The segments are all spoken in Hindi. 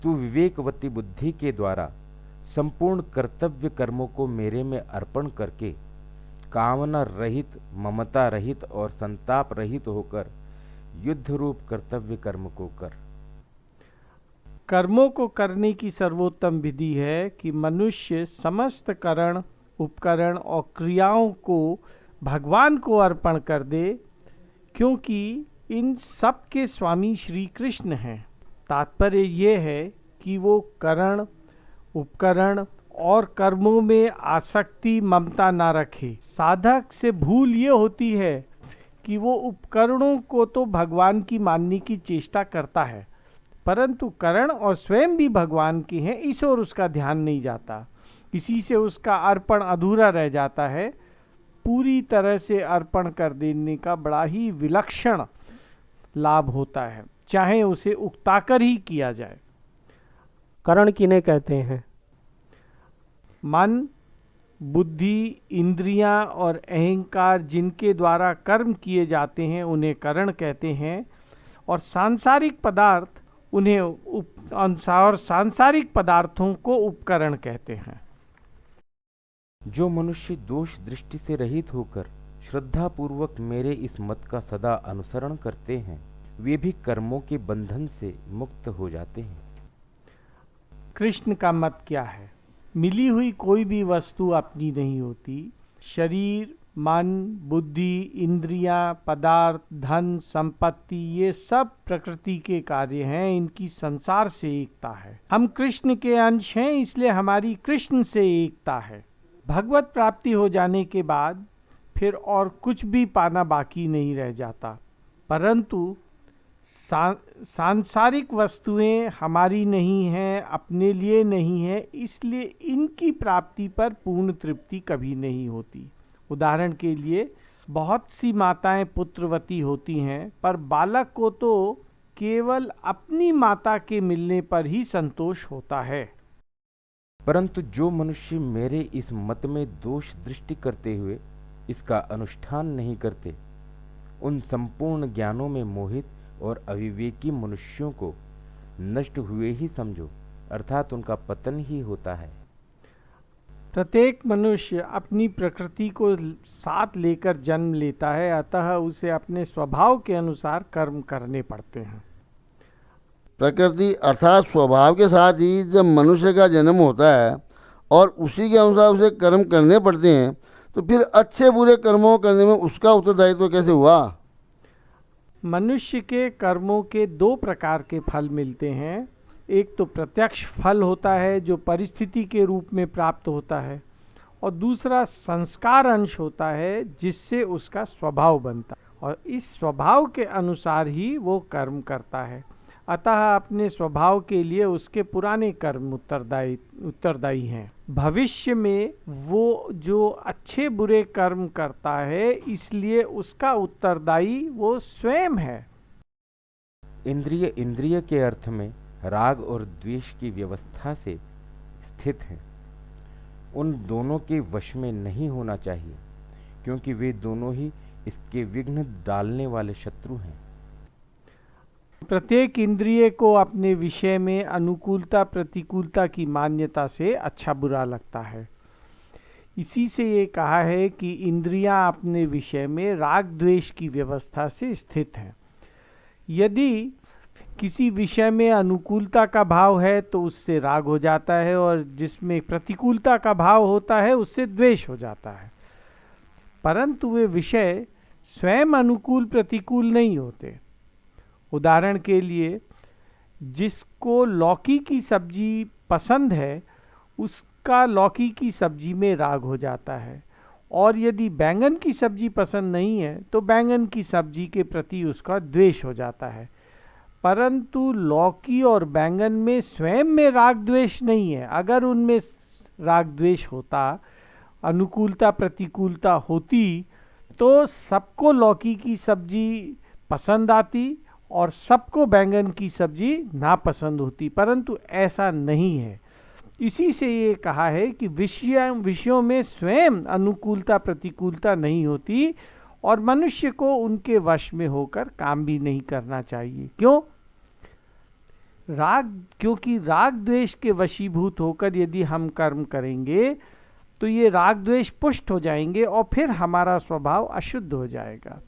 तू विवेकवती बुद्धि के द्वारा संपूर्ण कर्तव्य कर्मों को मेरे में अर्पण करके कामना रहित, ममता रहित और संताप रहित होकर युद्ध रूप कर्तव्य कर्म को कर। कर्मों को करने की सर्वोत्तम विधि है कि मनुष्य समस्त करण, उपकरण और क्रियाओं को भगवान को अर्पण कर दे, क्योंकि इन सब के स्वामी श्री कृष्ण हैं। तात्पर्य ये है कि वो करण, उपकरण और कर्मों में आसक्ति, ममता ना रखे। साधक से भूल ये होती है कि वो उपकरणों को तो भगवान की मानने की चेष्टा करता है, परंतु करण और स्वयं भी भगवान के हैं, इस ओर उसका ध्यान नहीं जाता। इसी से उसका अर्पण अधूरा रह जाता है। पूरी तरह से अर्पण कर देने का बड़ा ही विलक्षण लाभ होता है, चाहे उसे उकताकर ही किया जाए। करण किन्हें कहते हैं? मन, बुद्धि, इंद्रियां और अहंकार जिनके द्वारा कर्म किए जाते हैं उन्हें करण कहते हैं, और सांसारिक पदार्थ और सांसारिक पदार्थों को उपकरण कहते हैं। जो मनुष्य दोष दृष्टि से रहित होकर श्रद्धा पूर्वक मेरे इस मत का सदा अनुसरण करते हैं, वे भी कर्मों के बंधन से मुक्त हो जाते हैं। कृष्ण का मत क्या है? मिली हुई कोई भी वस्तु अपनी नहीं होती। शरीर, मन, बुद्धि, इंद्रियां, पदार्थ, धन, संपत्ति, ये सब प्रकृति के कार्य हैं। इनकी संसार से एकता है। हम कृष्ण के अंश हैं, इसलिए हमारी कृष्ण से एकता है। भगवत प्राप्ति हो जाने के बाद फिर और कुछ भी पाना बाकी नहीं रह जाता, परंतु सांसारिक वस्तुएं हमारी नहीं हैं, अपने लिए नहीं है, इसलिए इनकी प्राप्ति पर पूर्ण तृप्ति कभी नहीं होती। उदाहरण के लिए, बहुत सी माताएं पुत्रवती होती हैं, पर बालक को तो केवल अपनी माता के मिलने पर ही संतोष होता है। परंतु जो मनुष्य मेरे इस मत में दोष दृष्टि करते हुए इसका अनुष्ठान नहीं करते, उन संपूर्ण ज्ञानों में मोहित और अविवेकी मनुष्यों को नष्ट हुए ही समझो, अर्थात उनका पतन ही होता है। प्रत्येक मनुष्य अपनी प्रकृति को साथ लेकर जन्म लेता है, अतः उसे अपने स्वभाव के अनुसार कर्म करने पड़ते हैं। प्रकृति अर्थात स्वभाव के साथ ही जब मनुष्य का जन्म होता है और उसी के अनुसार उसे कर्म करने पड़ते हैं, तो फिर अच्छे बुरे कर्मों करने में उसका उत्तरदायित्व कैसे हुआ? मनुष्य के कर्मों के दो प्रकार के फल मिलते हैं। एक तो प्रत्यक्ष फल होता है जो परिस्थिति के रूप में प्राप्त होता है, और दूसरा संस्कार अंश होता है जिससे उसका स्वभाव बनता है, और इस स्वभाव के अनुसार ही वो कर्म करता है। अतः अपने स्वभाव के लिए उसके पुराने कर्म उत्तरदायी हैं। भविष्य में वो जो अच्छे बुरे कर्म करता है, इसलिए उसका उत्तरदायी वो स्वयं है। इंद्रिय के अर्थ में राग और द्वेष की व्यवस्था से स्थित है। उन दोनों के वश में नहीं होना चाहिए, क्योंकि वे दोनों ही इसके विघ्न डालने वाले शत्रु हैं। प्रत्येक इंद्रिय को अपने विषय में अनुकूलता प्रतिकूलता की मान्यता से अच्छा बुरा लगता है। इसी से ये कहा है कि इंद्रियां अपने विषय में राग द्वेष की व्यवस्था से स्थित हैं। यदि किसी विषय में अनुकूलता का भाव है तो उससे राग हो जाता है, और जिसमें प्रतिकूलता का भाव होता है उससे द्वेष हो जाता है। परंतु वे विषय स्वयं अनुकूल प्रतिकूल नहीं होते। उदाहरण के लिए, जिसको लौकी की सब्जी पसंद है उसका लौकी की सब्जी में राग हो जाता है, और यदि बैंगन की सब्जी पसंद नहीं है तो बैंगन की सब्जी के प्रति उसका द्वेष हो जाता है। परंतु लौकी और बैंगन में स्वयं में राग द्वेष नहीं है। अगर उनमें राग द्वेष होता, अनुकूलता प्रतिकूलता होती, तो सबको लौकी की सब्जी पसंद आती और सबको बैंगन की सब्जी नापसंद होती, परंतु ऐसा नहीं है। इसी से ये कहा है कि विषयों में स्वयं अनुकूलता प्रतिकूलता नहीं होती, और मनुष्य को उनके वश में होकर काम भी नहीं करना चाहिए। क्यों? क्योंकि राग द्वेष के वशीभूत होकर यदि हम कर्म करेंगे तो ये राग द्वेष पुष्ट हो जाएंगे और फिर हमारा स्वभाव अशुद्ध हो जाएगा।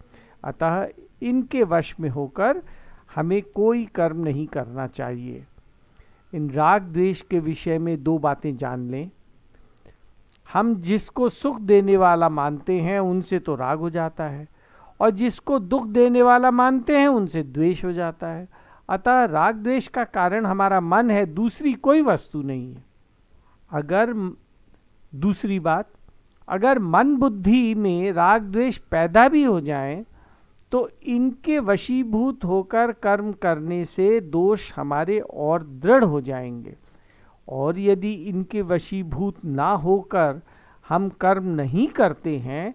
अतः इनके वश में होकर हमें कोई कर्म नहीं करना चाहिए। इन राग द्वेष के विषय में दो बातें जान लें। हम जिसको सुख देने वाला मानते हैं उनसे तो राग हो जाता है, और जिसको दुख देने वाला मानते हैं उनसे द्वेष हो जाता है। अतः राग द्वेष का कारण हमारा मन है, दूसरी कोई वस्तु नहीं है। दूसरी बात, अगर मन बुद्धि में राग द्वेष पैदा भी हो जाए तो इनके वशीभूत होकर कर्म करने से दोष हमारे और दृढ़ हो जाएंगे, और यदि इनके वशीभूत ना होकर हम कर्म नहीं करते हैं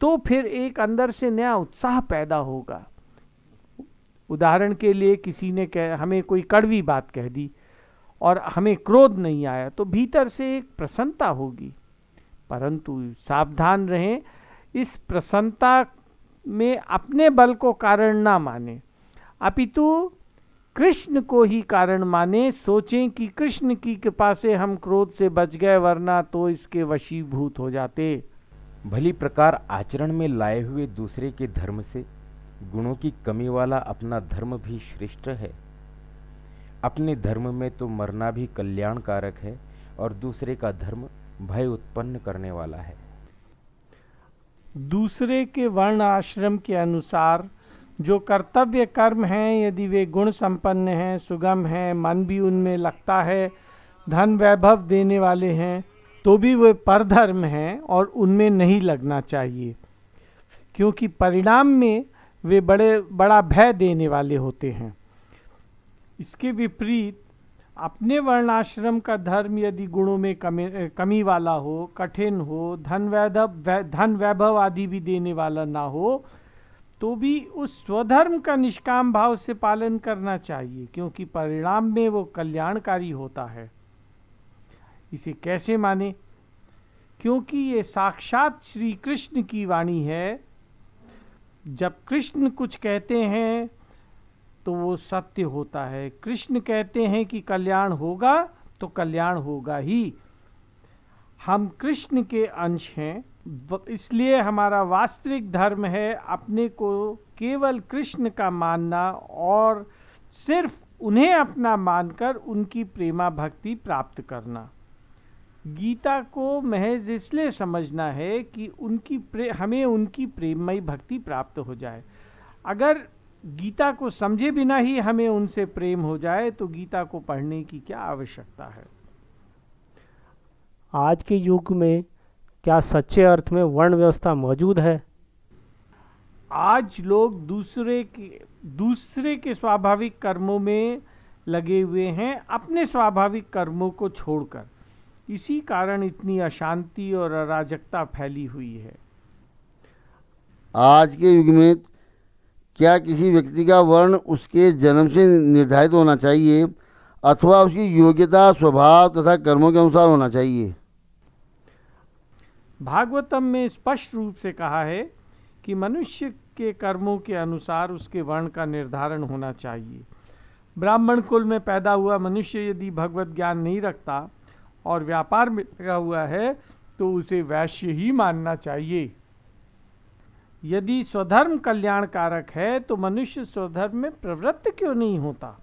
तो फिर एक अंदर से नया उत्साह पैदा होगा। उदाहरण के लिए किसी ने हमें कोई कड़वी बात कह दी और हमें क्रोध नहीं आया तो भीतर से एक प्रसन्नता होगी, परंतु सावधान रहें, इस प्रसन्नता में अपने बल को कारण ना माने, अपितु कृष्ण को ही कारण माने। सोचें कि कृष्ण की कृपा से हम क्रोध से बच गए, वरना तो इसके वशीभूत हो जाते। भली प्रकार आचरण में लाए हुए दूसरे के धर्म से गुणों की कमी वाला अपना धर्म भी श्रेष्ठ है। अपने धर्म में तो मरना भी कल्याणकारक है और दूसरे का धर्म भय उत्पन्न करने वाला है। दूसरे के वर्ण आश्रम के अनुसार जो कर्तव्य कर्म हैं, यदि वे गुण संपन्न हैं, सुगम हैं, मन भी उनमें लगता है, धन वैभव देने वाले हैं, तो भी वे परधर्म हैं और उनमें नहीं लगना चाहिए, क्योंकि परिणाम में वे बड़ा भय देने वाले होते हैं। इसके विपरीत अपने वर्णाश्रम का धर्म यदि गुणों में कमी वाला हो, कठिन हो, धन वैभव आदि भी देने वाला ना हो, तो भी उस स्वधर्म का निष्काम भाव से पालन करना चाहिए, क्योंकि परिणाम में वो कल्याणकारी होता है। इसे कैसे माने? क्योंकि ये साक्षात श्री कृष्ण की वाणी है। जब कृष्ण कुछ कहते हैं तो वो सत्य होता है। कृष्ण कहते हैं कि कल्याण होगा तो कल्याण होगा ही। हम कृष्ण के अंश हैं, इसलिए हमारा वास्तविक धर्म है अपने को केवल कृष्ण का मानना और सिर्फ उन्हें अपना मानकर उनकी प्रेमा भक्ति प्राप्त करना। गीता को महज इसलिए समझना है कि हमें उनकी प्रेममयी भक्ति प्राप्त हो जाए। अगर गीता को समझे बिना ही हमें उनसे प्रेम हो जाए तो गीता को पढ़ने की क्या आवश्यकता है? आज के युग में क्या सच्चे अर्थ में वर्ण व्यवस्था मौजूद है? आज लोग दूसरे के स्वाभाविक कर्मों में लगे हुए हैं, अपने स्वाभाविक कर्मों को छोड़कर। इसी कारण इतनी अशांति और अराजकता फैली हुई है। आज के युग में क्या किसी व्यक्ति का वर्ण उसके जन्म से निर्धारित होना चाहिए अथवा उसकी योग्यता, स्वभाव तथा कर्मों के अनुसार होना चाहिए? भागवतम में स्पष्ट रूप से कहा है कि मनुष्य के कर्मों के अनुसार उसके वर्ण का निर्धारण होना चाहिए। ब्राह्मण कुल में पैदा हुआ मनुष्य यदि भगवत ज्ञान नहीं रखता और व्यापार में लगा हुआ है तो उसे वैश्य ही मानना चाहिए। यदि स्वधर्म कल्याणकारक है तो मनुष्य स्वधर्म में प्रवृत्त क्यों नहीं होता?